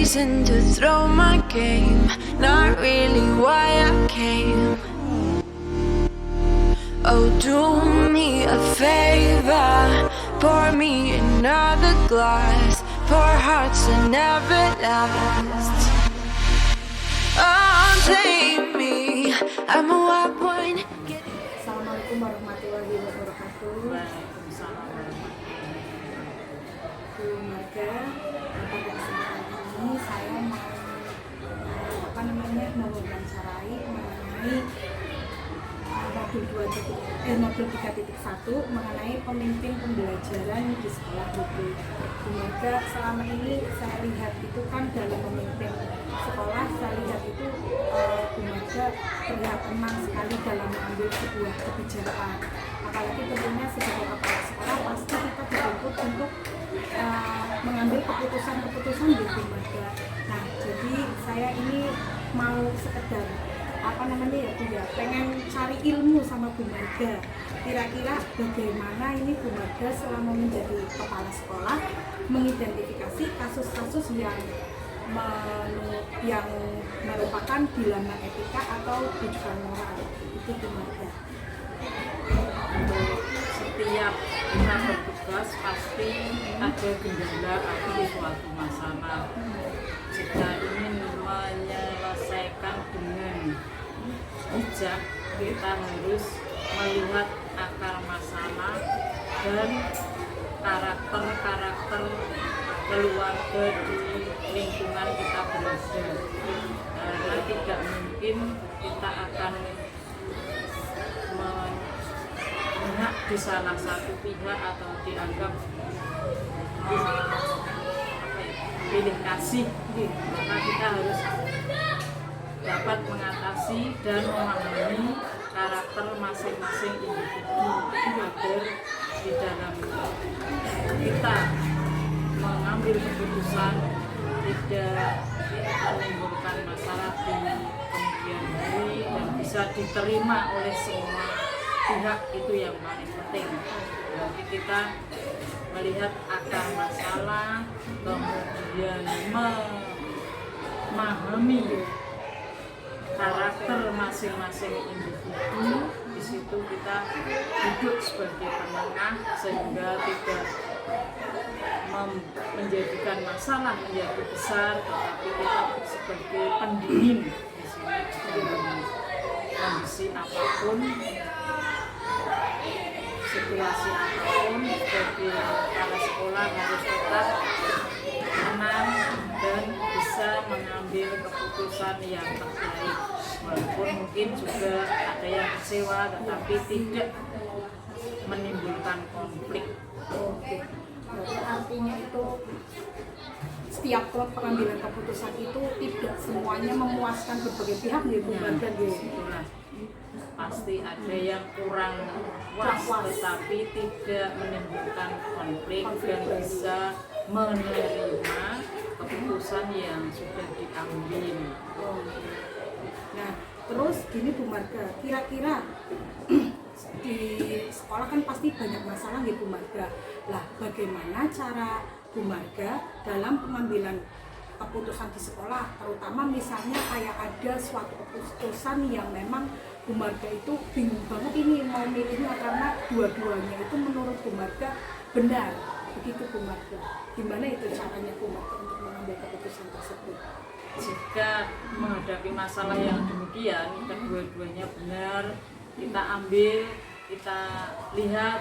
reason to throw my game, not really why I came. Oh, do me a favor, pour me another glass, pour hearts that never last. Oh, take me, I'm a wild one. Assalamualaikum warahmatullahi wabarakatuh. Waalaikumsalam warahmatullahi wabarakatuh. Keluarga, pada kesempatan ini saya mau mewawancarai mengenai modul 3.1 mengenai pemimpin pembelajaran di sekolah itu. Keluarga, selama ini saya lihat itu kan dalam memimpin sekolah, saya lihat itu keluarga terlihat tenang sekali dalam mengambil sebuah kebijakan. Apalagi tentunya sebagai kepala sekolah pasti kita dituntut untuk mengambil keputusan-keputusan di keluarga. Nah, jadi saya ini mau sekedar pengen cari ilmu sama Bu Marga. Kira-kira bagaimana ini Bu Marga selama menjadi kepala sekolah mengidentifikasi kasus-kasus yang merupakan dilanggar etika atau tujuan moral. Itu Bu Marga. Setiap kita bertugas pasti ada kendala atau suatu masalah. Jika ingin menyelesaikan dengan bijak, kita harus melihat akar masalah dan karakter keluarga di lingkungan kita berada. Karena tidak mungkin kita akan memihak di salah satu pihak atau dianggap pilih kasih, maka kita harus dapat mengatasi dan memahami karakter masing-masing individu agar di dalam kita mengambil keputusan tidak menimbulkan masalah di kemudian hari dan bisa diterima oleh semua pihak. Itu yang paling penting. Jadi kita melihat akar masalah, kemudian memahami karakter masing-masing individu. Di situ kita duduk sebagai penengah sehingga tidak menjadikan masalah menjadi besar, tetapi kita sebagai pendingin di sini dalam kondisi apapun, situasi apapun. Sebagai kepala sekolah harus tetap tenang dan bisa mengambil keputusan yang terbaik, walaupun mungkin juga ada yang kecewa, tetapi tidak menimbulkan konflik. Oke. Berarti artinya itu setiap pengambilan keputusan itu tidak semuanya memuaskan berbagai pihak ya Bu Marga. Itulah pasti ada yang kurang puas, tetapi tidak menimbulkan konflik dan bisa menerima keputusan yang sudah diambil. Nah, terus gini Bu Marga, kira-kira di sekolah kan pasti banyak masalah ya Bu Marga. Lah, bagaimana cara Bu Marga dalam pengambilan keputusan di sekolah, terutama misalnya kayak ada suatu keputusan yang memang Bu Marga itu bingung banget ini mau milihnya karena dua-duanya itu menurut Bu Marga benar. Begitu Bu Marga. Gimana itu caranya Bu Marga untuk mengambil keputusan tersebut? Jika menghadapi masalah yang demikian, kedua-duanya benar, kita ambil, kita lihat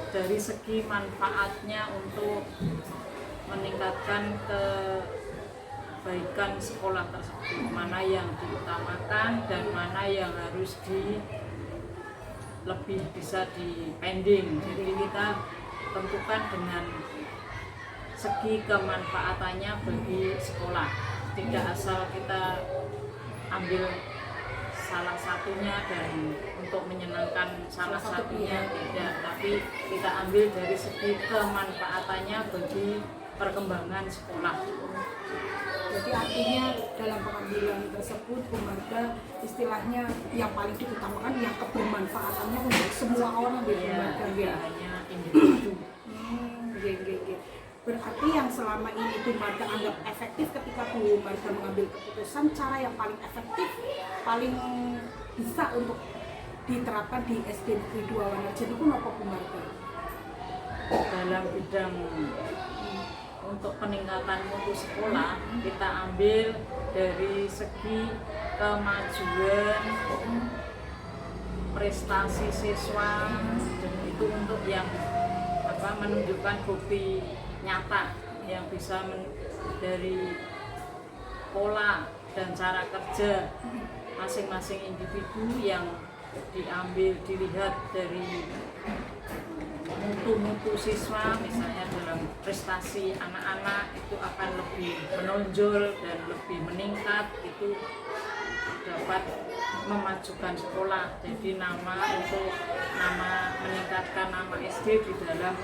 dari segi manfaatnya untuk meningkatkan kebaikan sekolah tersebut, mana yang diutamakan dan mana yang harus lebih bisa dipending. Jadi kita tentukan dengan segi kemanfaatannya bagi sekolah. Tidak asal kita ambil salah satunya dan untuk menyenangkan salah satunya, tidak, tapi kita ambil dari segi kemanfaatannya bagi perkembangan sekolah. Jadi artinya dalam pengambilan tersebut Bu Marga istilahnya yang paling diutamakan yang kebermanfaatannya untuk semua orang di Bu Marga, hanya individu. Berarti yang yang selama ini Bu Marga anggap efektif ketika Bu Marga mengambil keputusan, cara yang paling efektif, paling bisa untuk diterapkan di SD Negeri 2 Wanajan itu apa Bu Marga? Dalam bidang untuk peningkatan mutu sekolah, kita ambil dari segi kemajuan prestasi siswa, dan itu untuk yang menunjukkan bukti nyata yang bisa dari pola dan cara kerja masing-masing individu yang diambil, dilihat dari mutu-mutu siswa, misalnya dalam prestasi anak-anak itu akan lebih menonjol dan lebih meningkat, itu dapat memajukan sekolah. Jadi meningkatkan nama SD di dalam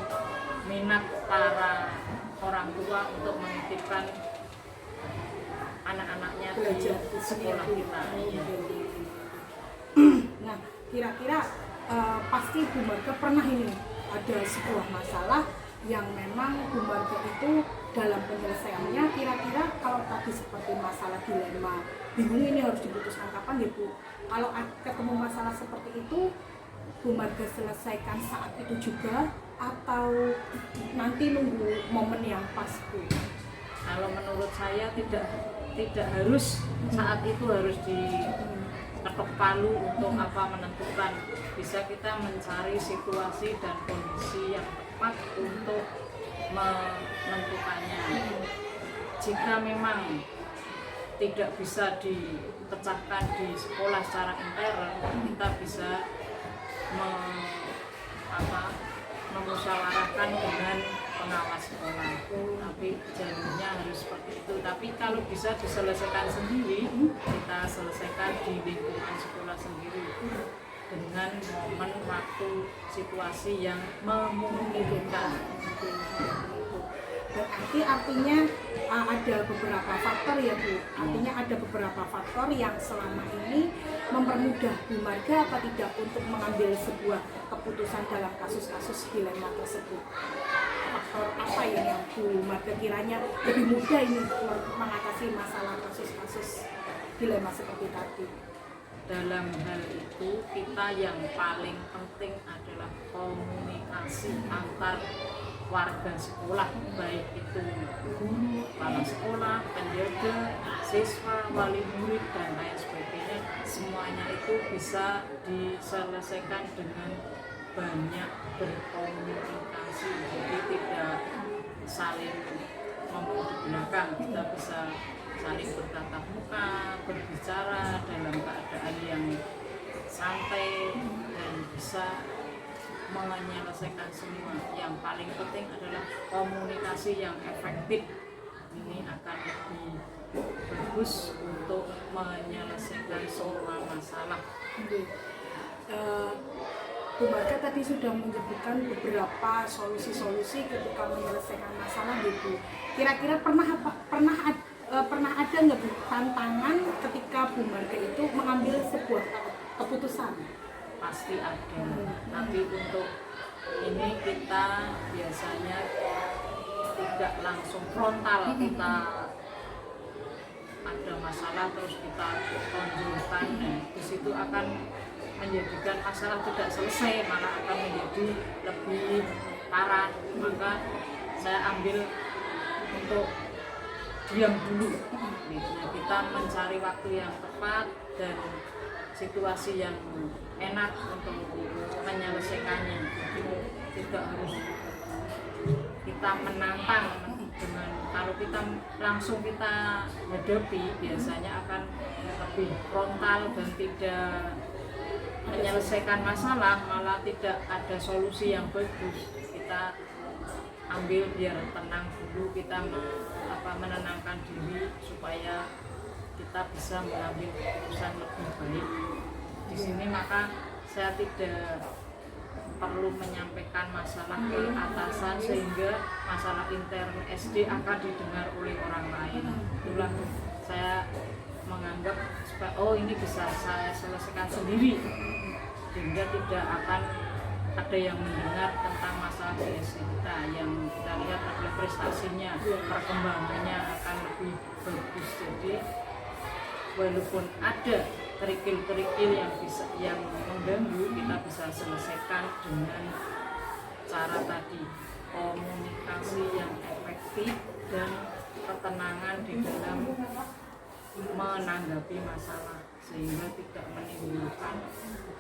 minat para orang tua untuk menitipkan anak-anaknya di sekolah kita. Ya. Nah, kira-kira pasti Bu Marga pernah ini ada sebuah masalah yang memang Bu Marga itu dalam penyelesaiannya, kira-kira kalau tadi seperti masalah dilema, bingung ini harus diputuskan kapan ya Bu, kalau ketemu masalah seperti itu Bu Marga selesaikan saat itu juga atau nanti nunggu momen yang pas Bu? Kalau menurut saya tidak harus saat itu harus diketok palu untuk menentukan. Bisa kita mencari situasi dan kondisi yang tepat untuk menentukannya. Jika memang tidak bisa dipecahkan di sekolah secara intern, kita bisa memusyawarahkan dengan pengawas sekolah. Tapi jalurnya harus seperti itu. Tapi kalau bisa diselesaikan sendiri, kita selesaikan di lingkungan sekolah sendiri dengan momen, waktu, situasi yang memungkinkan. Berarti artinya ada beberapa faktor ya Bu, artinya ada beberapa faktor yang selama ini mempermudah Bu Marga apa tidak untuk mengambil sebuah keputusan dalam kasus-kasus dilema tersebut. Faktor apa ya yang Bu Marga kiranya lebih mudah ini mengatasi masalah kasus-kasus dilema seperti tadi? Dalam hal itu kita yang paling penting adalah komunikasi antar warga sekolah, baik itu guru, kepala sekolah, penjaga, siswa, wali murid, dan lain sebagainya. Semuanya itu bisa diselesaikan dengan banyak berkomunikasi, jadi tidak saling ngomong di belakang. Kita bisa saling bertatap muka, berbicara dalam keadaan yang santai dan bisa menyelesaikan semua. Yang paling penting adalah komunikasi yang efektif. Ini akan lebih bagus untuk menyelesaikan semua masalah. Bu Marga tadi sudah menyebutkan beberapa solusi-solusi ketika menyelesaikan masalah Bu. Kira-kira pernah ada nggak Bu tantangan ketika Bu Marga itu mengambil sebuah keputusan? Pasti ada, tapi untuk ini kita biasanya tidak langsung frontal, kita ada masalah terus kita tonjolkan, di situ akan menjadikan masalah tidak selesai, malah akan menjadi lebih parah. Maka saya ambil untuk diam dulu, kita mencari waktu yang tepat dan situasi yang enak untuk menyelesaikannya. Jadi tidak harus kita menantang dengan, kalau kita langsung kita hadapi biasanya akan lebih frontal dan tidak menyelesaikan masalah, malah tidak ada solusi yang bagus. Kita ambil biar tenang dulu, kita menenangkan diri supaya kita bisa mengambil keputusan lebih baik. Di sini maka saya tidak perlu menyampaikan masalah ke atasan sehingga masalah intern SD akan didengar oleh orang lain. Itulah saya menganggap oh ini bisa saya selesaikan sendiri, sehingga tidak akan ada yang mendengar tentang masalah BSC kita, yang kita lihat adalah prestasinya, perkembangannya akan lebih bagus. Jadi walaupun ada kerikil-kerikil yang mengganggu, kita bisa selesaikan dengan cara tadi, komunikasi yang efektif dan ketenangan di dalam menanggapi masalah, sehingga tidak menimbulkan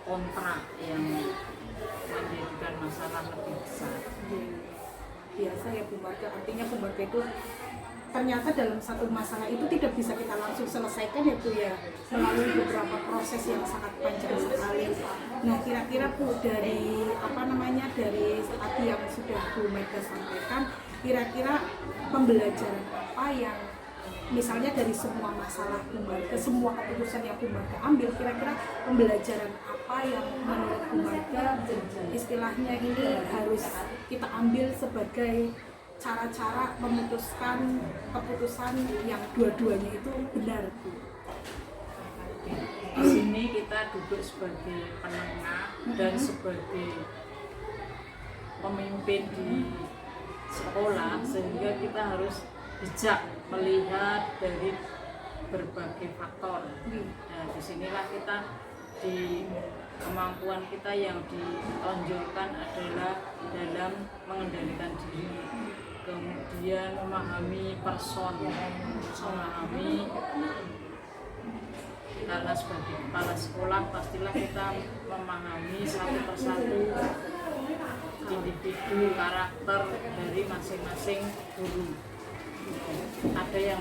kontra yang menjadikan masalah lebih besar. Biasa ya Bu Marga, artinya Bu Marga itu ternyata dalam satu masalah itu tidak bisa kita langsung selesaikan ya Bu ya, melalui beberapa proses yang sangat panjang sekali. Nah kira-kira Bu, dari dari tadi yang sudah Bu Marga sampaikan, kira-kira pembelajaran apa yang misalnya dari semua masalah Bu Marga, semua keputusan yang Bu Marga ambil, kira-kira pembelajaran apa yang menurut Bu Marga istilahnya ini harus kita ambil sebagai cara-cara memutuskan keputusan yang dua-duanya itu benar Bu? Di sini kita duduk sebagai penengah dan sebagai pemimpin di sekolah, sehingga kita harus bijak melihat dari berbagai faktor. Nah, disinilah kita di kemampuan kita yang ditonjolkan adalah dalam mengendalikan diri, kemudian memahami person, memahami, karena sebagai kepala sekolah pastilah kita memahami satu persatu individu, karakter dari masing-masing guru. Ada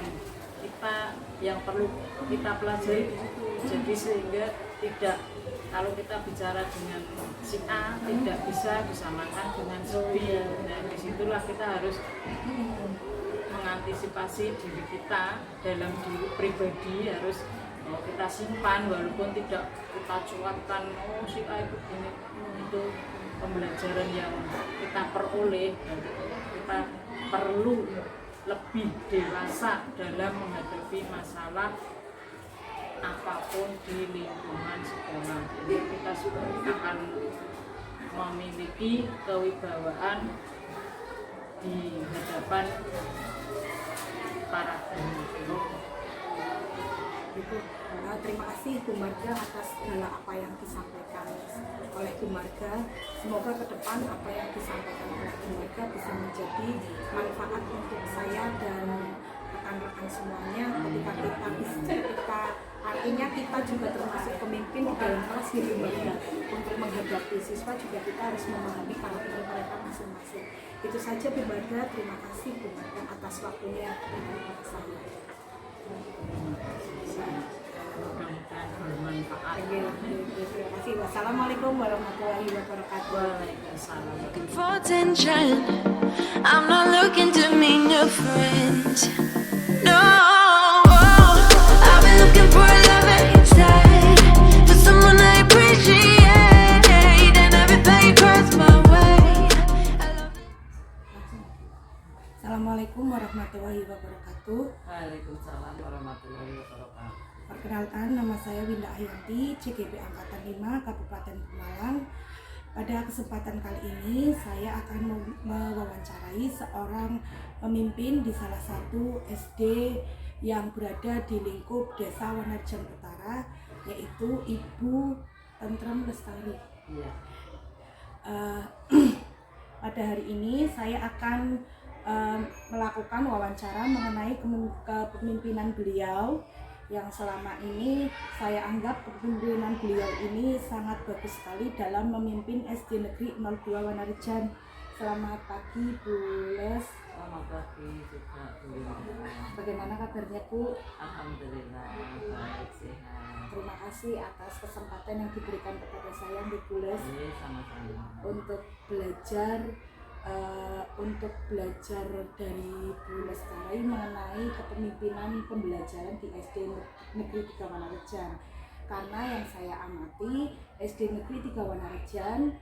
yang perlu kita pelajari di situ. Jadi sehingga tidak, kalau kita bicara dengan si A tidak bisa disamakan dengan si B. Dan disitulah kita harus mengantisipasi diri kita dalam diri pribadi, harus kita simpan walaupun tidak kita cuapkan, oh si A itu ini. Itu pembelajaran yang kita peroleh. Kita perlu lebih dewasa dalam menghadapi masalah apapun di lingkungan sekolah. Jadi kita akan memiliki kewibawaan di hadapan para guru. Terima kasih Bu Marga atas segala apa yang disampaikan oleh Bu Marga. Semoga ke depan apa yang disampaikan oleh Bu Marga bisa menjadi manfaat untuk saya dan rekan-rekan semuanya ketika artinya kita juga termasuk pemimpin di dalam kelas di Bu Marga. Untuk menghadapi siswa juga kita harus memahami karakter mereka masing-masing. Itu saja Bu Marga, terima kasih Bu Marga atas waktunya dengan saya. Mudah-mudahan bermanfaat. Terima kasih. Wassalamualaikum warahmatullahi wabarakatuh. Waalaikumsalam. Looking for attention. I'm not looking to meet new friends. No, I've been looking for a love inside, for someone I appreciate, and everything cross my way. Assalamualaikum warahmatullahi wabarakatuh. Waalaikumsalam warahmatullahi wabarakatuh. Perkenalkan, nama saya Winda Ayanti, CGP Angkatan 5, Kabupaten Pemalang. Pada kesempatan kali ini, saya akan mewawancarai seorang pemimpin di salah satu SD yang berada di lingkup Desa Wanarjan Utara, yaitu Ibu Tentrem Lestari. Iya. Pada hari ini, saya akan melakukan wawancara mengenai kepemimpinan beliau, yang selama ini saya anggap kepemimpinan beliau ini sangat bagus sekali dalam memimpin SD Negeri 02 Wanarjan. Selamat pagi Bu Les. Selamat pagi juga Bu. Bagaimana kabarnya Bu? Alhamdulillah baik, sehat. Terima kasih atas kesempatan yang diberikan kepada saya Bu Les Sama-sama. untuk belajar dari Bu Lestari mengenai kepemimpinan pembelajaran di SD Negeri 3 Wanarjan. Karena yang saya amati, SD Negeri 3 Wanarjan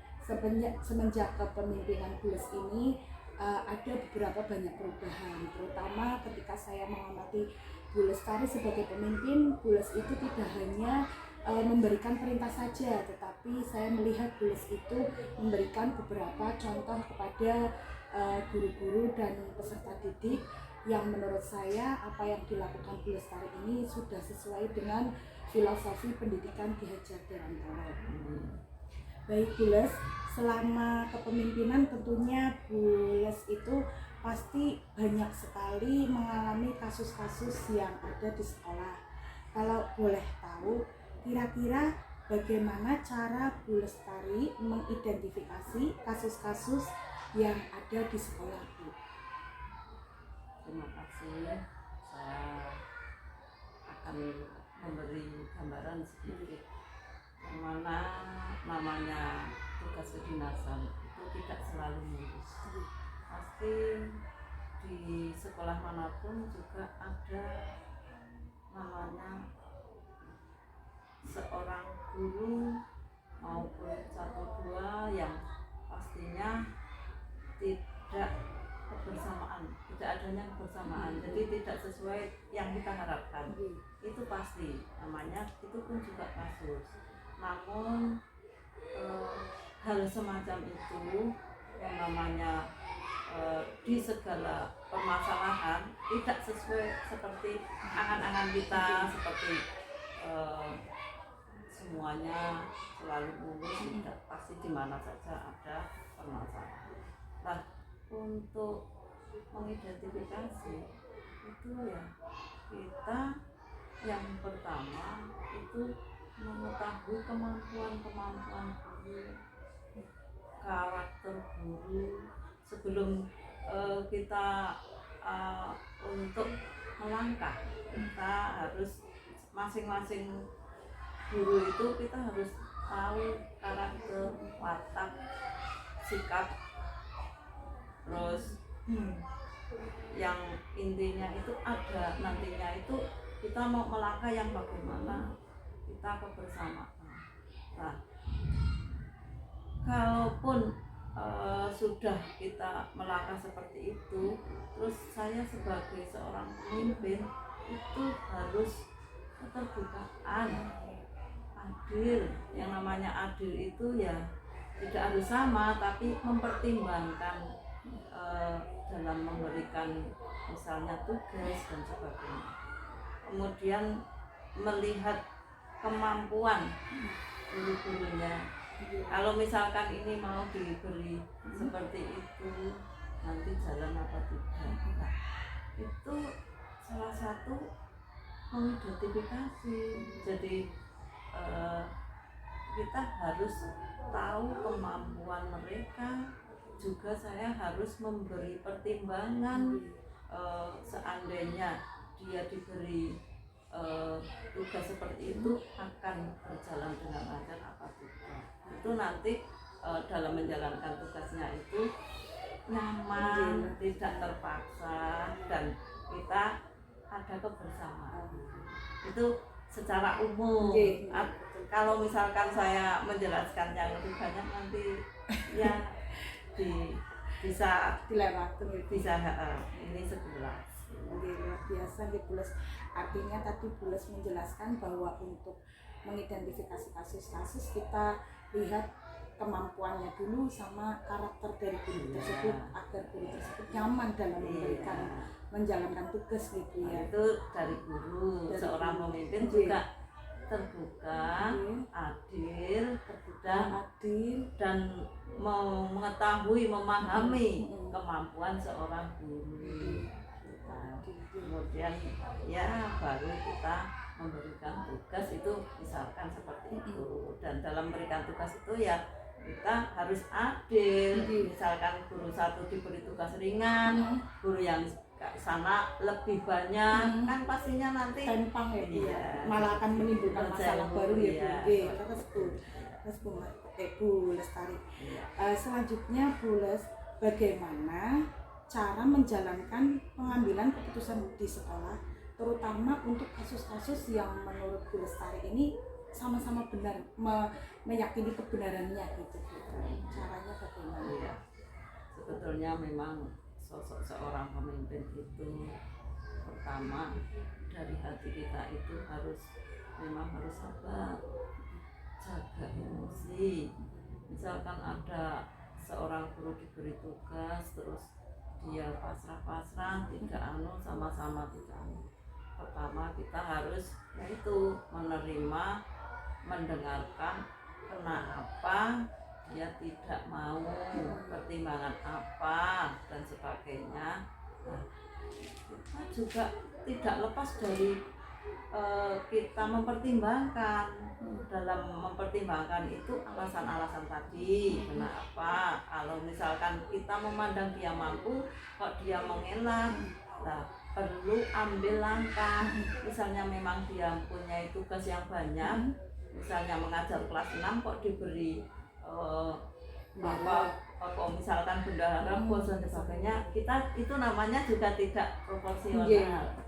semenjak kepemimpinan Bu Les ini ada beberapa banyak perubahan, terutama ketika saya mengamati Bu Lestari sebagai pemimpin. Bu Les itu tidak hanya memberikan perintah saja, tetapi saya melihat Bu Les itu memberikan beberapa contoh kepada guru-guru dan peserta didik yang menurut saya apa yang dilakukan Bu Lestari ini sudah sesuai dengan filosofi pendidikan Ki Hajar Dewantara. Baik Bu Les, selama kepemimpinan tentunya Bu Les itu pasti banyak sekali mengalami kasus-kasus yang ada di sekolah. Kalau boleh tahu, kira-kira bagaimana cara Bu Lestari mengidentifikasi kasus-kasus yang ada di sekolah Bu? Terima kasih. Saya akan memberi gambaran sedikit. Yang mana namanya tugas kedinasan itu tidak selalu mulus. Pasti di sekolah manapun juga ada namanya seorang guru maupun satu dua yang pastinya tidak kebersamaan, tidak adanya kebersamaan, jadi tidak sesuai yang kita harapkan. Itu pasti, namanya itu pun juga kasus. Namun hal semacam itu yang namanya di segala permasalahan tidak sesuai seperti angan-angan kita, seperti semuanya selalu mulus, tidak, pasti di mana saja ada permasalahan. Nah, untuk mengidentifikasi itu ya kita yang pertama itu mengetahui kemampuan guru, karakter guru sebelum kita untuk melangkah. Kita harus masing-masing guru itu kita harus tahu karakter, watak, sikap, terus yang intinya itu ada nantinya itu kita mau melangkah yang bagaimana, kita kebersamaan. Nah, kalaupun sudah kita melangkah seperti itu, terus saya sebagai seorang pemimpin itu harus keterbukaan, adil. Yang namanya adil itu ya tidak harus sama, tapi mempertimbangkan dalam memberikan misalnya tugas dan sebagainya. Kemudian melihat kemampuan guru-gurunya. Kalau misalkan ini mau diberi seperti itu, nanti jalan apa tidak. Nah, itu salah satu mengidentifikasi. Jadi kita harus tahu kemampuan mereka. Juga saya harus memberi pertimbangan seandainya dia diberi tugas seperti itu akan berjalan dengan lancar apa tidak. Itu nanti dalam menjalankan tugasnya itu nyaman, tidak terpaksa, dan kita ada kebersamaan. Itu secara umum. Kalau misalkan saya menjelaskan yang lebih banyak nanti ya bisa Dilewati bisa ini sebelas. luar biasa di Bu Les. Artinya tadi Bu Les menjelaskan bahwa untuk mengidentifikasi kasus-kasus kita lihat kemampuannya dulu sama karakter dari guru tersebut agar guru tersebut nyaman dalam memberikan menjalankan tugas gitu ya. Itu dari guru, seorang pemimpin juga terbuka, adil, dan mau mengetahui, memahami kemampuan seorang guru. Kemudian ya baru kita memberikan tugas itu misalkan seperti itu. Dan dalam memberikan tugas itu ya kita harus adil. Misalkan guru satu diberi tugas ringan, guru yang sana lebih banyak, kan pastinya nanti Gampang ya Bu, iya, malah akan menimbulkan masalah baru ya Bu. Iya. Terus Bu Lestari. Selanjutnya Bu Les, bagaimana cara menjalankan pengambilan keputusan di sekolah, terutama untuk kasus-kasus yang menurut Bu Lestari ini sama-sama benar, meyakini kebenarannya gitu. Caranya bagaimana? Iya. Sebetulnya memang sosok seorang pemimpin itu pertama dari hati kita itu harus memang harus sabar, jaga emosi. Misalkan ada seorang guru diberi tugas terus dia pasrah-pasrah, tidak sama-sama tidak pertama kita harus yaitu menerima, mendengarkan kenapa dia tidak mau, pertimbangan apa dan sebagainya. Nah, kita juga tidak lepas dari kita mempertimbangkan. Dalam mempertimbangkan itu alasan-alasan tadi, kenapa kalau misalkan kita memandang dia mampu kok dia mengelak, nah perlu ambil langkah. Misalnya memang dia punya tugas yang banyak, misalnya mengajar kelas 6 kok diberi misalkan bendahara bos dan sebagainya, kita itu namanya juga tidak proporsional,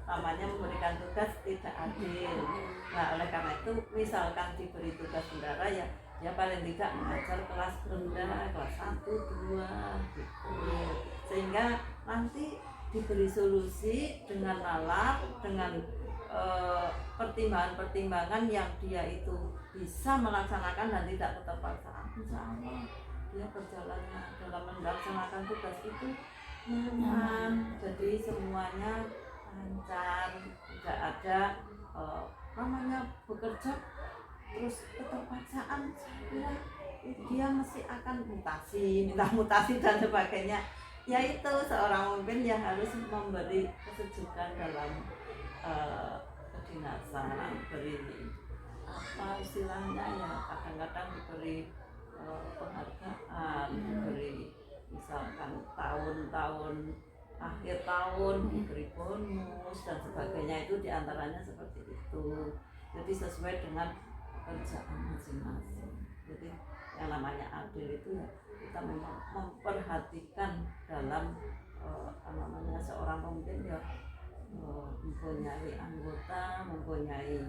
namanya memberikan tugas tidak adil. Nah oleh karena itu misalkan diberi tugas bendahara ya paling tidak mengajar kelas rendah, kelas 1, 2 gitu. Sehingga nanti diberi solusi dengan nalar, dengan pertimbangan-pertimbangan yang dia itu bisa melaksanakan dan tidak keterpaksaan. Insya Allah dia berjalannya dalam melaksanakan tugas itu nyaman, jadi semuanya lancar, tidak ada namanya bekerja terus keterpaksaan. Saya kira dia mesti akan minta mutasi dan sebagainya. Yaitu seorang pemimpin yang harus memberi kesejukan dalam kedinasan, beri apa istilahnya ya, kadang-kadang diberi penghargaan, diberi misalkan tahun-tahun akhir tahun diberi bonus dan sebagainya, itu diantaranya seperti itu. Jadi sesuai dengan pekerjaan masing-masing. Jadi yang namanya adil itu ya kita memang memperhatikan dalam namanya seorang pemimpin ya mempunyai anggota, mempunyai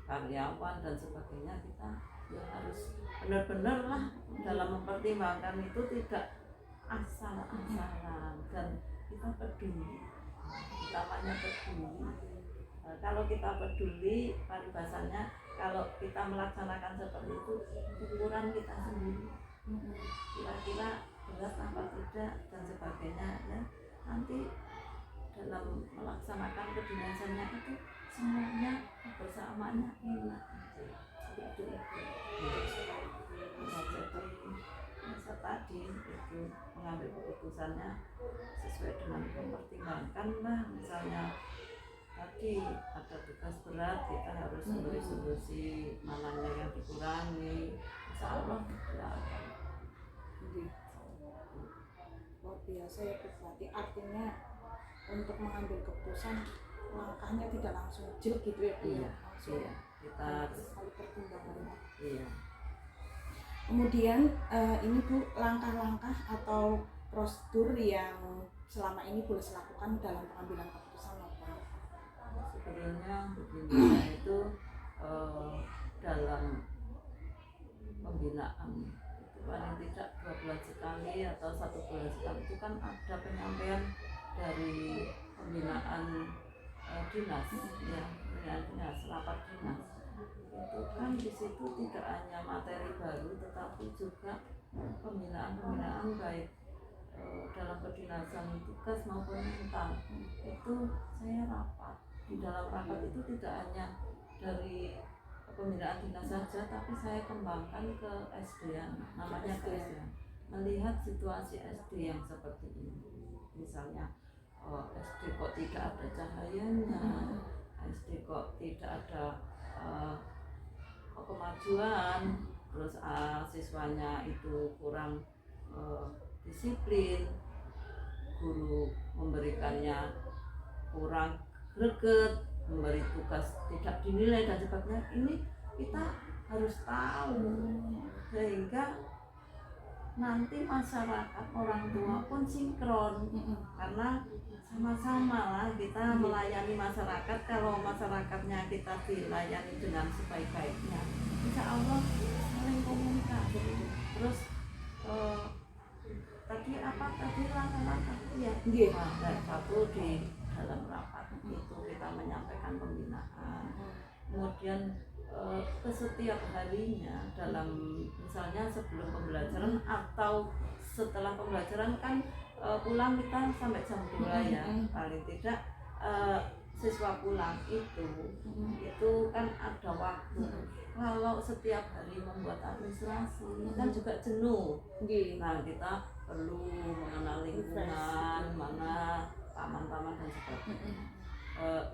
karyawan dan sebagainya, kita ya harus benar-benar lah dalam mempertimbangkan itu, tidak asal-asalan dan kita peduli, utamanya peduli. Kalau kita peduli, paribasannya kalau kita melaksanakan seperti itu ukuran kita sendiri, kira-kira berat apa tidak dan sebagainya ya, nanti dalam melaksanakan kedinasannya itu semuanya bersamaannya enak. Itu jadi masa tadi itu mengambil keputusannya sesuai dengan mempertimbangkan lah. Misalnya tadi ada tugas berat, kita harus memberi solusi, mananya yang dikurangi, insya Allah ya. Luar biasa ya, berarti artinya untuk mengambil keputusan langkahnya tidak langsung jel gitu ya, iya, langsung iya, kita sekali pertimbangannya. Iya. Kemudian ini Bu, langkah-langkah atau prosedur yang selama ini boleh dilakukan dalam pengambilan keputusan apa? Sebenarnya begini, itu dalam pembinaan itu paling tidak 2 bulan sekali atau 1 bulan sekali itu kan ada penyampaian dari pembinaan dinas, ya, pembinaan dinas, rapat dinas. Itu kan di situ tidak hanya materi baru tetapi juga pembinaan baik dalam kedinasan tugas maupun mental. Itu saya rapat. Di dalam rapat itu tidak hanya dari pembinaan dinas saja, tapi saya kembangkan ke SDN, namanya ke SDN, melihat situasi SD yang seperti ini. Misalnya SD kok tidak ada cahayanya, SD kok tidak ada kemajuan, terus siswanya itu kurang disiplin, guru memberikannya kurang greget, memberi tugas tidak dinilai dan sebagainya. Ini kita harus tahu sehingga nanti masyarakat, orang tua pun sinkron, karena sama-sama lah kita melayani masyarakat. Kalau masyarakatnya kita dilayani dengan sebaik-baiknya, insya Allah saling komunikasi. Terus tadi langkah-langkah ya, satu dalam rapat itu kita menyampaikan pembinaan. Kemudian ke setiap harinya dalam misalnya sebelum pembelajaran atau setelah pembelajaran kan pulang kita sampai jam 2 ya, paling tidak siswa pulang itu kan ada waktu. Kalau setiap hari membuat administrasi kan juga jenuh. Nah, kita perlu mengenal lingkungan, mana taman-taman dan sebagainya.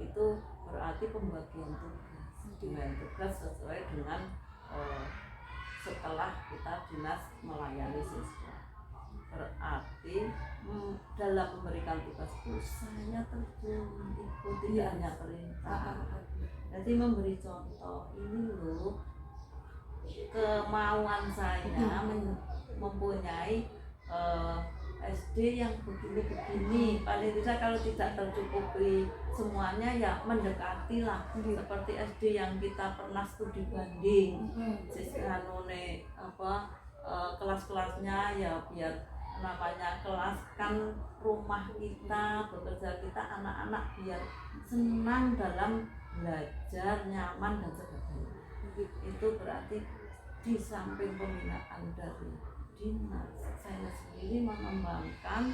Itu berarti pembagian tugas sesuai dengan setelah kita dinas melayani siswa. Berarti dalam memberikan tugas itu saya terjun ikut, tidak hanya perintah. Jadi memberi contoh, ini loh kemauan saya mempunyai SD yang begini-begini. Paling tidak kalau tidak tercukupi semuanya ya mendekati lah seperti SD yang kita pernah studi banding. Kelas-kelasnya ya biar namanya kelas kan rumah kita, bekerja kita, anak-anak biar senang dalam belajar, nyaman dan sebagainya. Itu berarti di samping pembinaan dari dinas, saya sendiri mengembangkan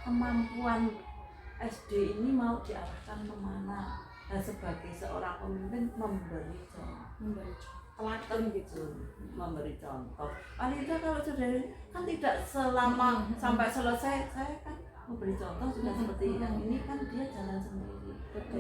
kemampuan SD ini mau diarahkan kemana. Dan sebagai seorang pemimpin memberi teladan gitu, memberi contoh. Paling tidak kalau sudah kan tidak selama sampai selesai, saya kan memberi contoh sudah seperti yang ini kan dia jalan sendiri.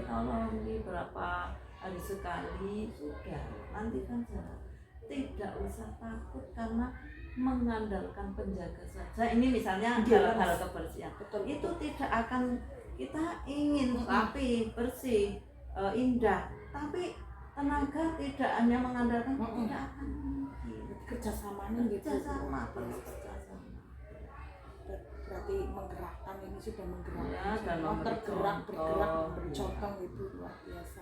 Tolong berapa hari sekali sudah, nanti kan jalan. Tidak usah takut karena mengandalkan penjaga saja. Ini misalnya dalam hal kebersihan, itu tidak akan kita ingin rapi, bersih, indah, tapi tenaga tidak hanya mengandalkan, tidak akan mungkin. Kerjasamanya gitu. Kerjasama. Berarti menggerakkan, ini sudah menggerakkan Ya, dan bergerak memberi contoh itu luar biasa.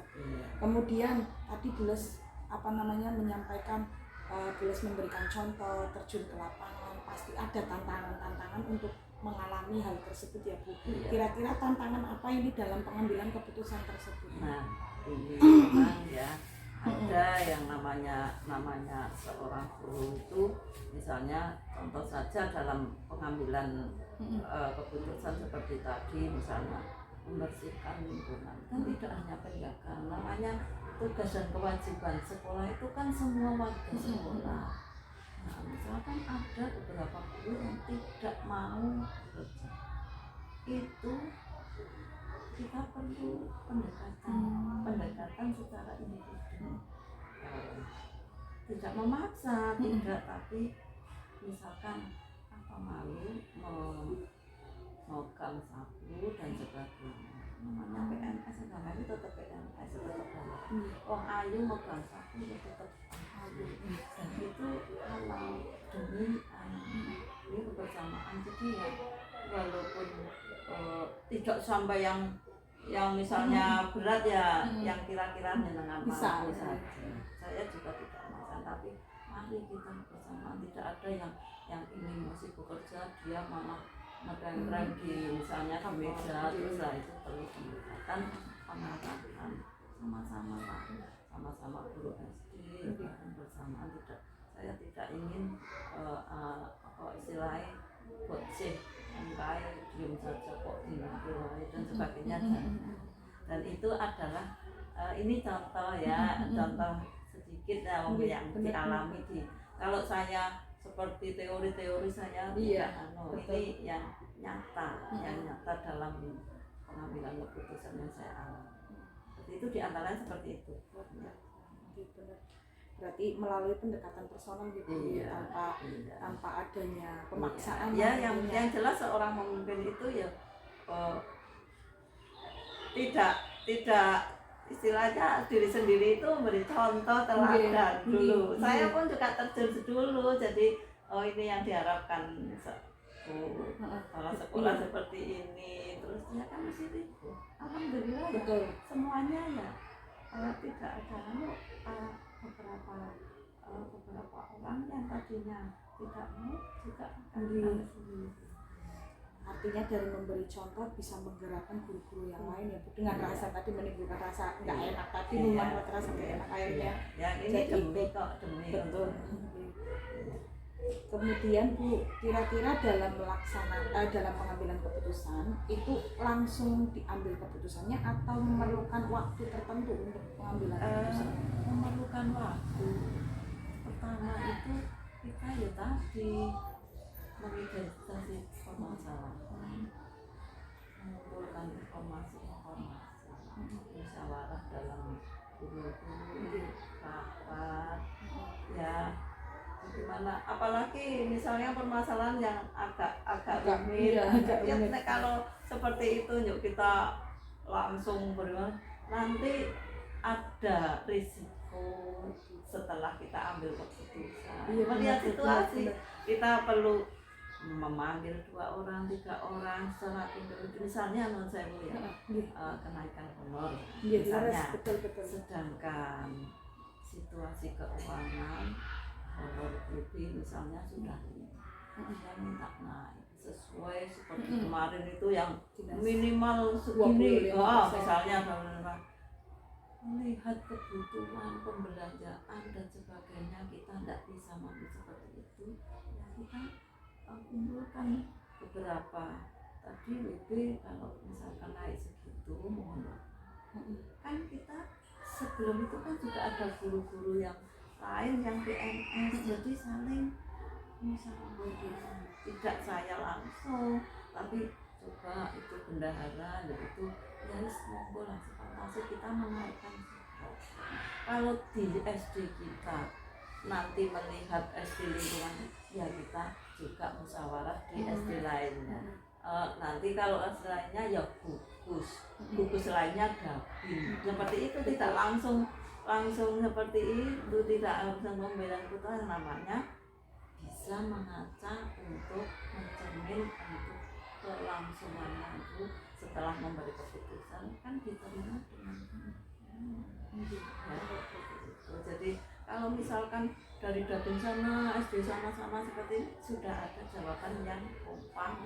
Kemudian tadi Bules menyampaikan Bules memberikan contoh, terjun ke lapangan, pasti ada tantangan-tantangan untuk mengalami hal tersebut ya Bu. Kira-kira tantangan apa ini dalam pengambilan keputusan tersebut? Nah, ini memang ya ada yang namanya seorang guru itu, misalnya contoh saja dalam pengambilan keputusan seperti tadi, misalnya membersihkan lingkungan, kan tidak hanya penjagaan, namanya tugas dan kewajiban sekolah itu kan semua warga sekolah. Nah, misalkan ada beberapa guru yang tidak mau bekerja, itu kita perlu pendekatan secara individu, tidak memaksa, tidak, tapi misalkan apa malu memegang sapu dan sebagainya, namanya PNS agama itu tetap PNS, tetap orang ayu megang sapu ya tetap ayu. Dan itu kalau demi ini kebersamaan, jadi ya walaupun tidak sampai yang misalnya berat ya, yang kira-kira menyenangkan mampu saja. Saya juga tidak makan, tapi mari kita bersamaan. Tidak ada yang ingin masih bekerja, dia malah ngerem di misalnya di meja, terus itu perlu pendekatan pengarahan sama-sama Pak, sama-sama guru SD bersamaan. Saya tidak ingin istilahnya boceh engkai diam saja kok dinilai dan sebagainya. Dan itu adalah ini contoh ya, contoh sedikit yang dialami kalau saya seperti teori-teori saya ini yang nyata dalam pengambilan keputusan yang saya alami. Itu diantaranya seperti itu. Berarti melalui pendekatan personal gitu, tanpa adanya pemaksaan. Ya, yang jelas seorang pemimpin itu ya tidak istilahnya diri sendiri itu memberi contoh teladan dulu. Saya pun juga terjun dulu, jadi ini yang diharapkan kalau sekolah seperti ini, terus ya kan di sini alhamdulillah ya, semuanya ya. Kalau tidak ada beberapa orang yang tadinya tidak mau juga akan sendiri. artinya dari memberi contoh bisa menggerakkan guru-guru yang lain ya Bu, dengan Iya. rasa tadi menimbulkan rasa nggak Iya. enak tadi Iya. membuat rasa nggak enak akhirnya yang ini jadi demi kok demi betul. untuk- Kemudian Bu, kira-kira dalam dalam pengambilan keputusan itu langsung diambil keputusannya atau memerlukan waktu tertentu untuk pengambilan keputusan? memerlukan waktu. Pertama itu kita ya tadi mengidentifikasi permasalahan, mengumpulkan informasi musyawarah dalam guru-guru, rapat, ya gimana, apalagi misalnya permasalahan yang agak rumit, iya, agak ya, rumit. kalau seperti itu yuk kita langsung beriman, nanti ada risiko setelah kita ambil keputusan. Iya, Melihat benar, situasi, benar. kita perlu memanggil 2 orang, 3 orang secara individu, misalnya non sewu ya, kenaikan honor Iya, misalnya. betul. Sedangkan situasi keuangan honor lebih misalnya sudah ini, saya minta naik sesuai seperti kemarin itu yang minimal segini, 25%. misalnya melihat kebutuhan pembelanjaan dan sebagainya, kita tidak bisa mampu seperti itu, ya kita kumpulkan beberapa tadi WB, kalau misalkan naik segitu mohon maaf. Kan kita sebelum itu kan juga ada guru-guru yang lain yang PNS, jadi saling misalnya tidak saya langsung, tapi coba itu bendahara yaitu ya monggo lah sepantasi kita menaikkan. Kalau di SD kita nanti melihat SD lingkungan, ya kita juga musyawarah di SD lainnya. Nanti kalau SD lainnya ya gugus lainnya gabung. Seperti itu, tidak langsung seperti itu, tidak langsung membela keputusan, namanya bisa mengaca untuk mencermin untuk kelangsungannya itu setelah memberi keputusan kan diterima dengan jadi kalau misalkan dari daging sana, SD sama-sama seperti ini, sudah ada jawaban yang kompak,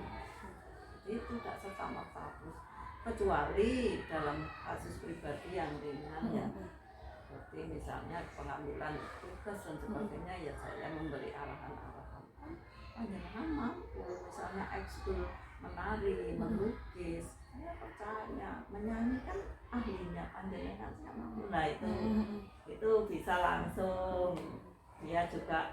jadi tidak serta-merta terus, kecuali dalam kasus pribadi yang ringan ya, seperti misalnya pengambilan tugas dan sebagainya, ya saya memberi arahan-arahan, jangan mampu misalnya ekskul menari, melukis, saya percaya menyanyi kan ahlinya panjenengan saya mampu, nah itu bisa langsung, dia juga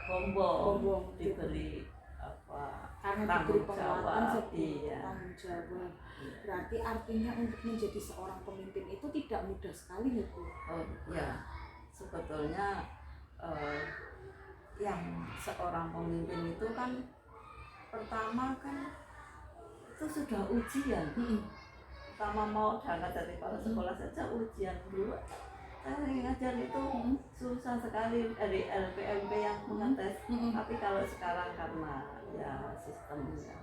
bombong diberi apa Karena diberi tanggung penguatan jawab, seperti iya. tanggung jawab. Berarti artinya untuk menjadi seorang pemimpin itu tidak mudah sekali ya Bu? Ya sebetulnya yang seorang pemimpin itu kan pertama kan itu sudah ujian. Pertama mau berangkat dari kepala sekolah saja ujian dulu. Saya ngajar itu susah sekali dari LPMP yang mengetes. Tapi kalau sekarang karena ya sistemnya,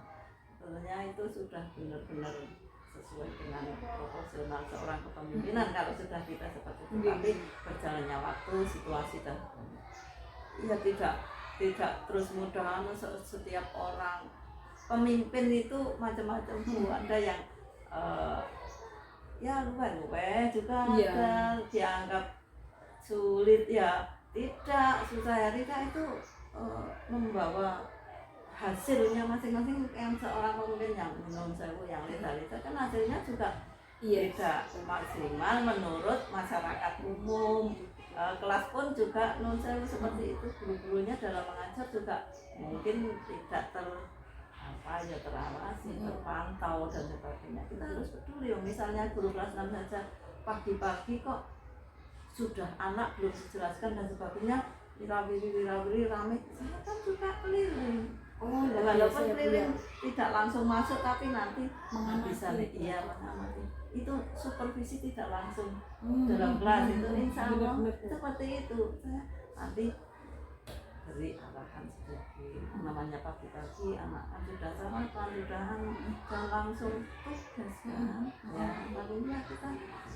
sebetulnya itu sudah benar-benar sesuai dengan proporsional seorang kepemimpinan kalau sudah kita seperti itu. Tapi berjalannya waktu, situasi dan ya tidak terus mudah. Setiap orang pemimpin itu macam-macam. Ada yang ya luwe juga ada dianggap sulit, ya tidak, susah ya tidak, itu membawa hasilnya masing-masing. Yang seorang pemimpin yang menurut saya yang lihat kan hasilnya juga tidak maksimal menurut masyarakat umum. Kelas pun juga menurut saya seperti itu, guru-gurunya dalam mengajar juga mungkin tidak terawasi, terpantau dan sebagainya. Kita harus peduli. Misalnya guru kelas 6 saja pagi-pagi kok sudah anak belum dijelaskan dan sebagainya, wirawiri rame, saya kan juga keliling. Walaupun keliling tidak langsung masuk, tapi nanti bisa mengamati. Itu supervisi tidak langsung dalam kelas itu, insya Allah seperti itu. Saya nanti beri arahan sedikit, namanya pagi-pagi anak kan sudah sarapan, sudah langsung tugas kan ya, lalu kita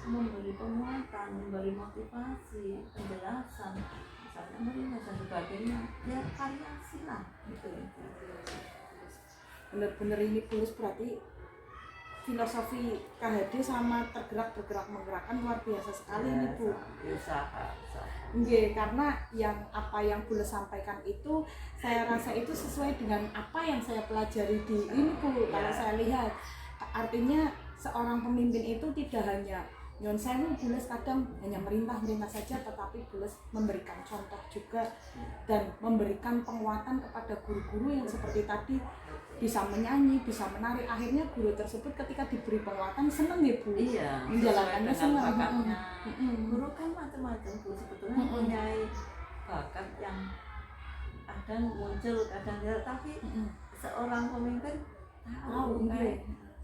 memberi penguatan, memberi motivasi, penjelasan, misalnya merimas dan sebagainya, ya variasi lah gitu. bener-bener ini Bulus berarti filosofi KHD sama bergerak menggerakkan luar biasa sekali ini Bu. Usaha. Nggih, karena apa yang Bulus sampaikan itu saya rasa itu sesuai dengan apa yang saya pelajari di ini Bu. Kalau saya lihat artinya seorang pemimpin itu tidak hanya nyon sewu, Bulus kadang hanya merintah saja, tetapi Bulus memberikan contoh juga dan memberikan penguatan kepada guru-guru yang seperti tadi bisa menyanyi, bisa menari. Akhirnya guru tersebut ketika diberi penguatan senang ya Bu. Iya, Menjalankannya senang. bakatnya. Guru kan macam-macam Bu, sebetulnya punya bakat yang kadang muncul, kadang tidak, tapi seorang pemimpin tahu kan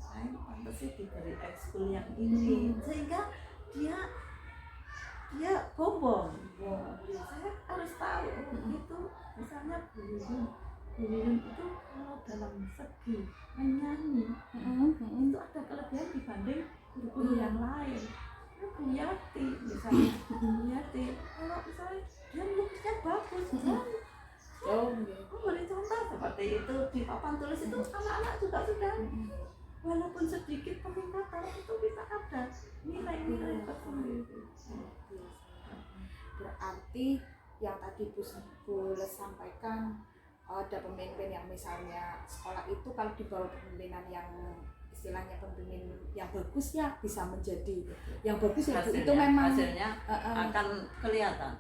saya pantas sih diberi ekskul yang ini, sehingga dia bombong. Saya harus tahu itu, misalnya guru itu kalau dalam segi menyanyi itu ada kelebihan dibanding guru yang lain. Bu Yati misalnya, Bu Yati kalau misalnya dia melukisnya bagus, dia memberi contoh seperti itu di papan tulis itu, anak-anak juga sudah walaupun sedikit peningkatan itu bisa ada nilai-nilai tersendiri. Berarti yang tadi Bulus sampaikan, ada pemimpin yang misalnya sekolah itu kalau di bawah kepemimpinan yang istilahnya pemimpin yang bagus ya bisa menjadi yang bagus ya hasilnya, itu memang hasilnya akan kelihatan.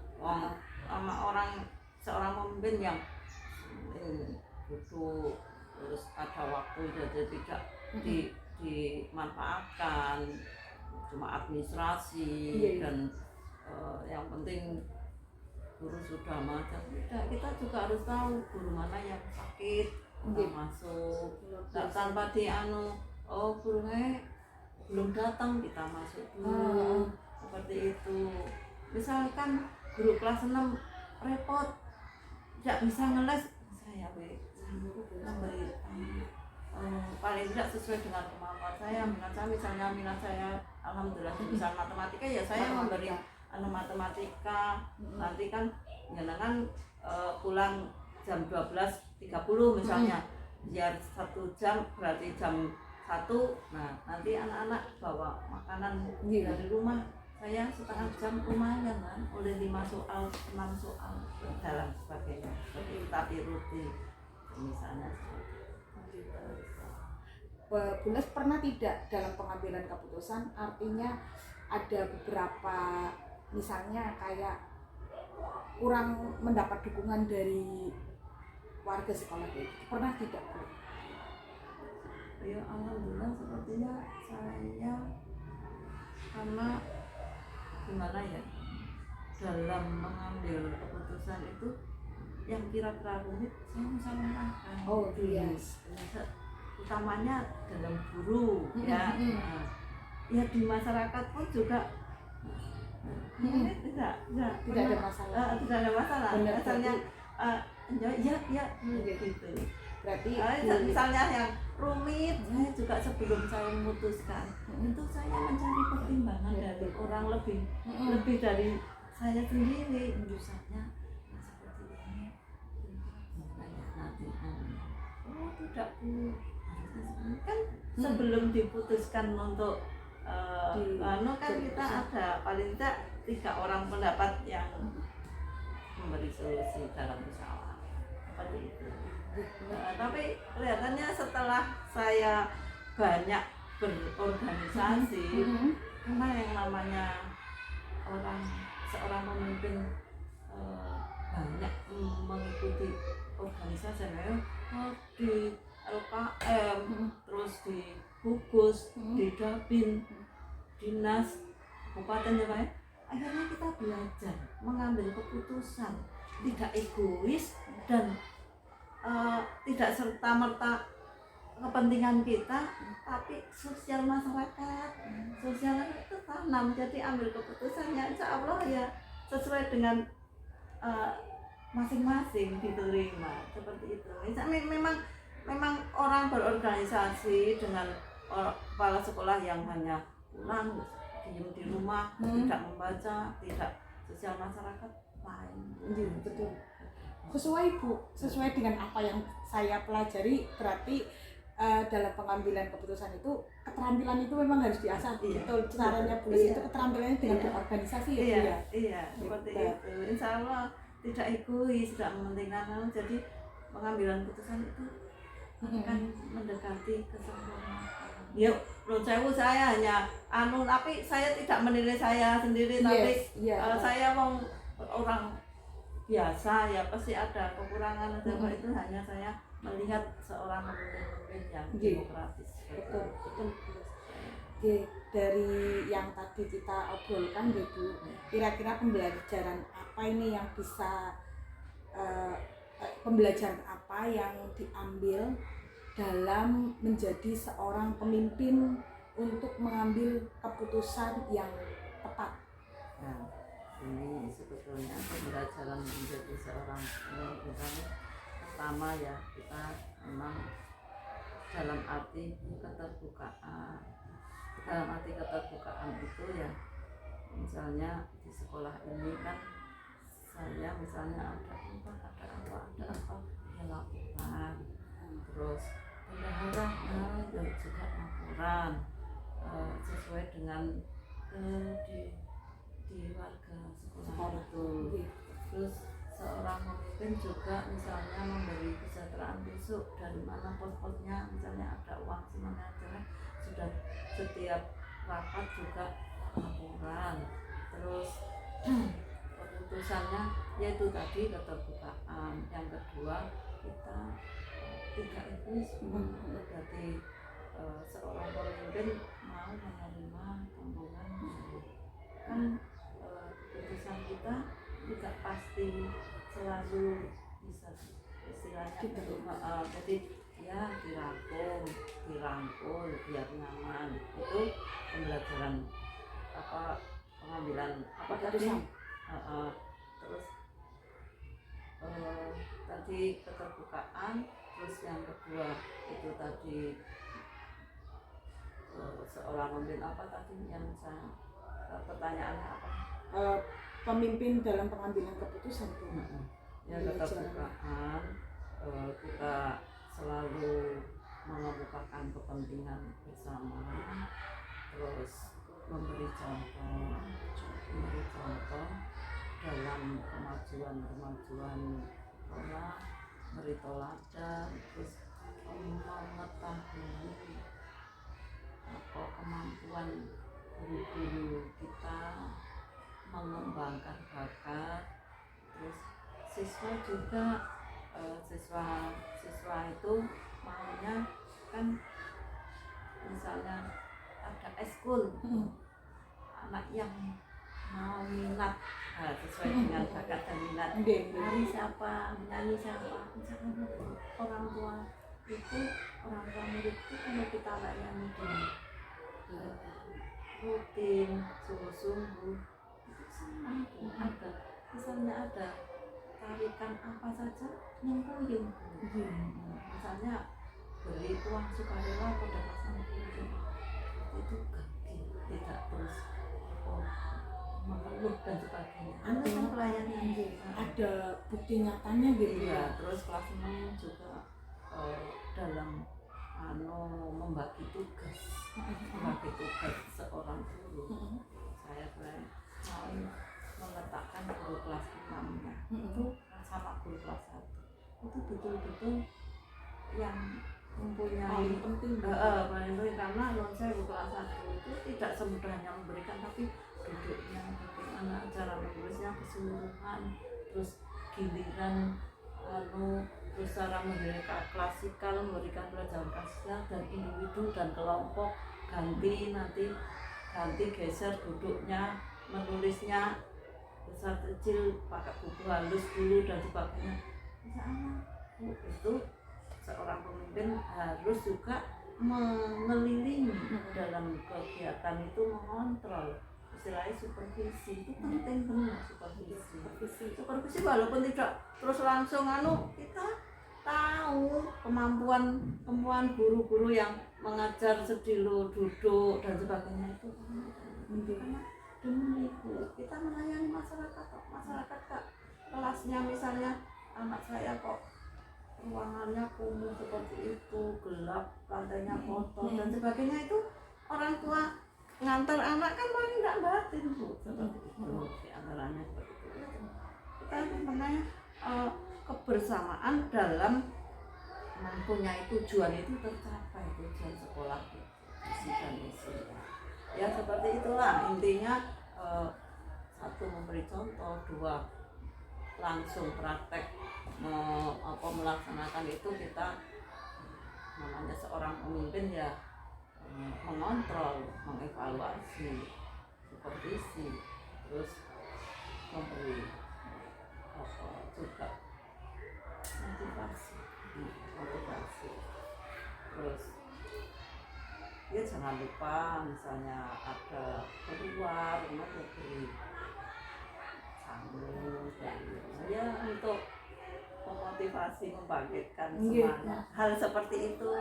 Sama seorang pemimpin yang butuh terus ada waktu jadi tidak dimanfaatkan, cuma administrasi dan yang penting guru sudah macam tidak, kita juga harus tahu guru mana yang sakit kita masuk, tanpa gurunya belum datang kita masuk dulu, seperti itu. Misalkan guru kelas 6 repot tidak bisa ngeles, saya memberi paling tidak sesuai dengan kemampuan saya. Minat saya alhamdulillah jurusan matematika, ya saya memberi matematika. Nanti kan jangan pulang jam 12.30 misalnya, biar 1 jam berarti jam 1. Nah nanti anak-anak bawa makanan dari rumah, saya setengah jam lumayan kan, oleh 5 soal 6 soal dalam sebagainya, tapi rutin misalnya. Bulus pernah tidak dalam pengambilan keputusan, artinya ada beberapa misalnya kayak kurang mendapat dukungan dari warga sekolah itu, pernah tidak? Ya alhamdulillah sepertinya saya, karena gimana ya, dalam mengambil keputusan itu yang kira-kira rumit saya bisa menangkan. Oh yes. Utamanya dalam guru ya. Ya di masyarakat pun juga tidak ada masalah. Tidak ada masalah. Benar, asalnya ya gitu. Berarti misalnya yang rumit, saya juga sebelum saya memutuskan itu saya mencari pertimbangan dari orang lebih dari saya sendiri. Urusannya seperti ini, nanti tidak Bu, kan sebelum diputuskan untuk kan kita ada paling tidak 3 orang pendapat yang memberi solusi dalam musyawarah seperti itu. Tapi kelihatannya setelah saya banyak berorganisasi, karena yang namanya seorang pemimpin banyak mengikuti organisasi, di LKM, terus di Gugus, di Dabin, Dinas Kabupaten ya Pak ya. Akhirnya kita belajar mengambil keputusan tidak egois dan tidak serta-merta kepentingan kita, tapi sosial masyarakat. Sosial itu tanam, jadi ambil keputusannya insya Allah ya sesuai dengan masing-masing diterima, seperti itu. Memang orang berorganisasi dengan kepala sekolah yang hanya pulang diam di rumah, tidak membaca, tidak sosial masyarakat lain. Betul. Sesuai Bu, sesuai dengan apa yang saya pelajari, berarti dalam pengambilan keputusan itu keterampilan itu memang harus diasah. Iya. Betul, caranya Bu Iya. itu keterampilannya dengan Iya. berorganisasi ya Bu Iya, ya. iya, seperti Gitu. itu. Insya Allah tidak egois, tidak mementingkan, jadi pengambilan keputusan itu akan mendekati kesempurnaan. Ya, menurut saya hanya tapi saya tidak menilai saya sendiri, tapi Yes, saya mau orang biasa ya pasti ada kekurangan apa itu, hanya saya melihat seorang pemimpin yang Iya. demokratis. betul, betul. Oke, dari yang tadi kita obrolkan ya Bu, kira-kira pembelajaran apa ini yang bisa pembelajaran apa yang diambil dalam menjadi seorang pemimpin untuk mengambil keputusan yang tepat? Nah, ini sebetulnya pembelajaran menjadi seorang pemimpin pertama ya, kita memang dalam arti keterbukaan. Dalam arti keterbukaan itu ya, misalnya di sekolah ini kan saya misalnya ada apa ya laporan, terus bendahara ya juga laporan sesuai dengan di warga sekolah itu. Terus seorang pemimpin juga misalnya memberi kesejahteraan besok, dari mana pos-posnya, misalnya ada uang semuanya sudah setiap rapat juga laporan. Terus keputusannya yaitu tadi keterbukaan. Yang kedua, kita tidak egois, berarti seorang pemimpin mau menerima rombongan kan. Keputusan kita tidak pasti selalu bisa istilahnya jadi ya dirangkul biar nyaman. Itu pembelajaran pengambilan tadi terus tadi keterbukaan. Terus yang kedua itu tadi seorang pemimpin apa tadi yang saya pertanyaannya apa? Pemimpin dalam pengambilan keputusan Bu. Ya, keterbukaan, kita selalu mengemukakan kepentingan bersama, terus memberi contoh dalam kemajuan sekolah, beri teladan, terus mengetahui kemampuan guru-guru kita, mengembangkan bakat. Terus siswa juga siswa itu maunya kan misalnya ada eskul, anak yang mau minat sesuai dengan bakat dan minat, menyanyi siapa, misalnya orang tua murid itu kalau kita layani dengan rutin, sungguh-sungguh, itu senang. Ada misalnya ada tarikan apa saja yang puyeng, misalnya beri uang sukarela pada pasangan itu ganti, tidak terus mengeluh dan sebagainya. Anak melayani ada bukti nyatanya gitu ya. ya. Terus kelas 6 juga dalam membagi tugas seorang guru. Saya mau meletakkan guru kelas 6-nya itu sama guru kelas 1 itu betul-betul yang mempunyai paling penting karena saya guru kelas 1 itu tidak semudahnya memberikan, tapi duduknya, bagaimana cara menulisnya keseluruhan, terus giliran terus cara memberikan klasikal, memberikan pelajaran klasikal dan individu dan kelompok, ganti geser duduknya, menulisnya besar kecil pakai buku halus dulu dan sebagainya. Misalnya itu seorang pemimpin harus juga mengelilingi dalam kegiatan itu, mengontrol, istilahnya supervisi. Itu penting benar, supervisi walaupun tidak terus langsung kita tahu kemampuan guru-guru yang mengajar sedilo duduk dan sebagainya itu karena demi kita melayani masyarakat Kak. Kelasnya misalnya anak saya kok ruangannya kumuh seperti itu, gelap, lantainya kotor dan sebagainya, itu orang tua ngantar anak kan paling nggak batin Bu, seperti itu di antaranya seperti itu. Kita sebenarnya kebersamaan dalam mempunyai tujuan itu tercapai, tujuan sekolah visi dan misi. Ya seperti itulah intinya. Satu, memberi contoh, dua, langsung praktek melaksanakan itu. Kita namanya seorang pemimpin ya mengontrol, mengevaluasi, supervisi, terus memberi juga motivasi, terus ya jangan lupa misalnya ada keluar rumah beri samu dan ya untuk memotivasi, membangkitkan semangat. Hal seperti itu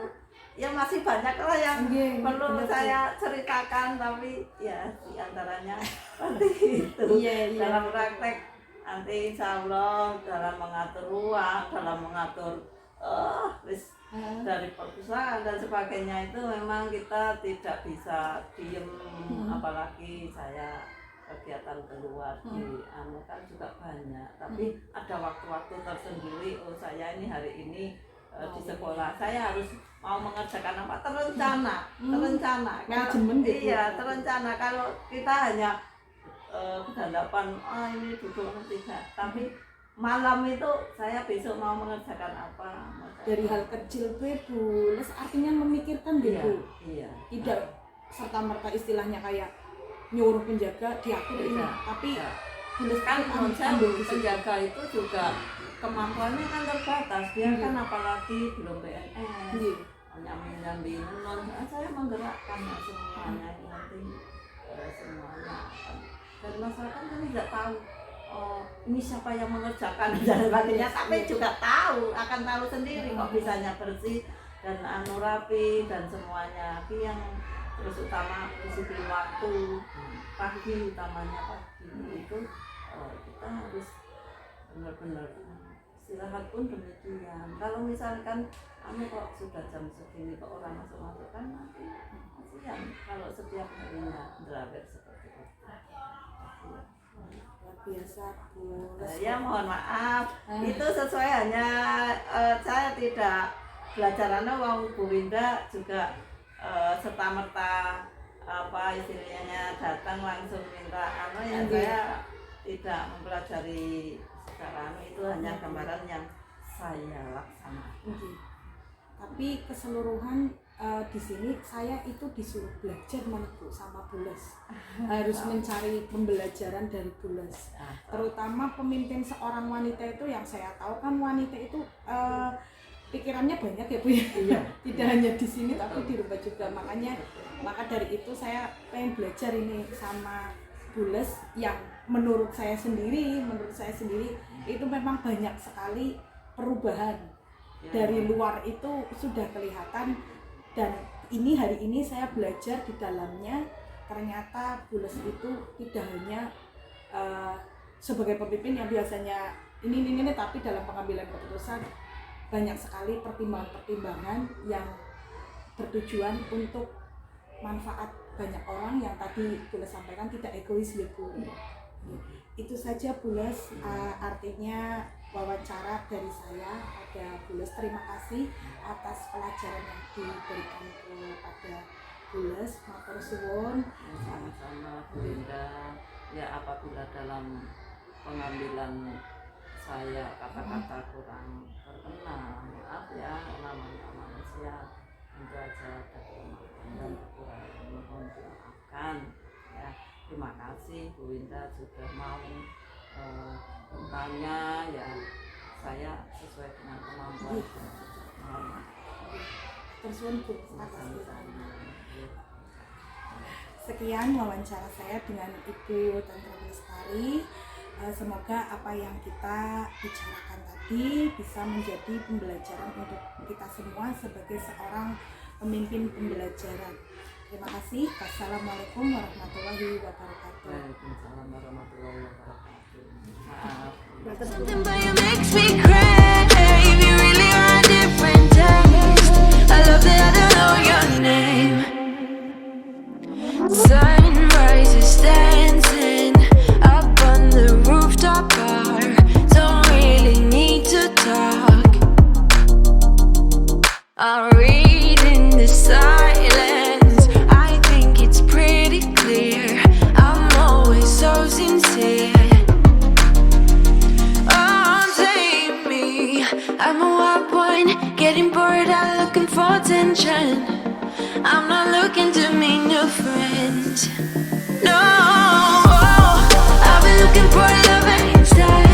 ya masih banyak lah yang perlu saya ceritakan, tapi ya diantaranya seperti itu. Dalam praktek nanti insya Allah dalam mengatur ruang, dalam mengatur dari perpustakaan dan sebagainya itu memang kita tidak bisa diem, apalagi saya kegiatan keluar di kan juga banyak, tapi ada waktu-waktu tersendiri. Saya ini hari ini di sekolah saya harus mau mengerjakan apa, terencana iya terencana. Kalau kita hanya berhadapan ini duduk tidak, tapi malam itu saya besok mau mengerjakan apa. Dari hal kecil Bu, artinya memikirkan gitu. Iya. Tidak serta-merta istilahnya kayak nyuruh penjaga diatur ini, tapi kan penjaga itu juga kemampuannya kan terbatas. Dia kan apalagi belum PNS, hanya menyambi non. Saya menggerakkan semuanya, nanti semuanya. Dan masyarakat kan tidak tahu ini siapa yang mengerjakan dan sebagainya, tapi juga akan tahu sendiri kok bisanya bersih dan rapi dan semuanya. Tapi yang terus utama disiplin waktu, pagi utamanya pagi itu kita harus benar-benar istirahat pun demikian. Kalau misalkan kok sudah jam segini kok orang masuk kan nanti kasihan kalau setiap harinya berakhir seperti itu. Biasa Bu. Ya mohon maaf, itu sesuai hanya saya tidak belajarannya Bu Winda juga serta-merta apa istilahnya datang langsung minta yang saya tidak mempelajari secara itu, hanya gambaran yang saya laksanakan. Tapi keseluruhan di sini saya itu disuruh belajar Bu sama Bules, harus mencari pembelajaran dari Bules, terutama pemimpin seorang wanita itu. Yang saya tahu kan wanita itu pikirannya banyak ya Bu ya, tidak hanya di sini tapi di rumah juga. Maka dari itu saya pengen belajar ini sama Bules yang menurut saya sendiri itu memang banyak sekali perubahan. Dari luar itu sudah kelihatan, dan hari ini saya belajar di dalamnya. Ternyata Bules itu tidak hanya sebagai pemimpin yang biasanya ini, tapi dalam pengambilan keputusan banyak sekali pertimbangan-pertimbangan yang bertujuan untuk manfaat banyak orang, yang tadi Bules sampaikan tidak egois ya Bu. Itu saja Bules, artinya wawancara dari saya pada Bules. Terima kasih atas pelajaran yang diberikan kepada Bules. Matur suwun. Sama-sama Bu Winda. Ya apabila dalam pengambilan saya kata-kata kurang terkenal, maaf ya, namanya manusia, tentu aja ada kelemahan dan kekurangan, mohon dimaafkan ya. Terima kasih Bu Winda sudah mau bertanya, ya saya sesuai dengan kemampuan. Tersuwun Bu, sekian wawancara saya dengan Ibu Tantra Lestari. Semoga apa yang kita bicarakan tadi bisa menjadi pembelajaran untuk kita semua sebagai seorang pemimpin pembelajaran. Terima kasih. Wassalamualaikum warahmatullahi wabarakatuh. Waalaikumsalam warahmatullahi wabarakatuh. Maaf. Something but you makes me cry. You really are. attention. I'm not looking to meet new friends. No, I've been looking for love inside.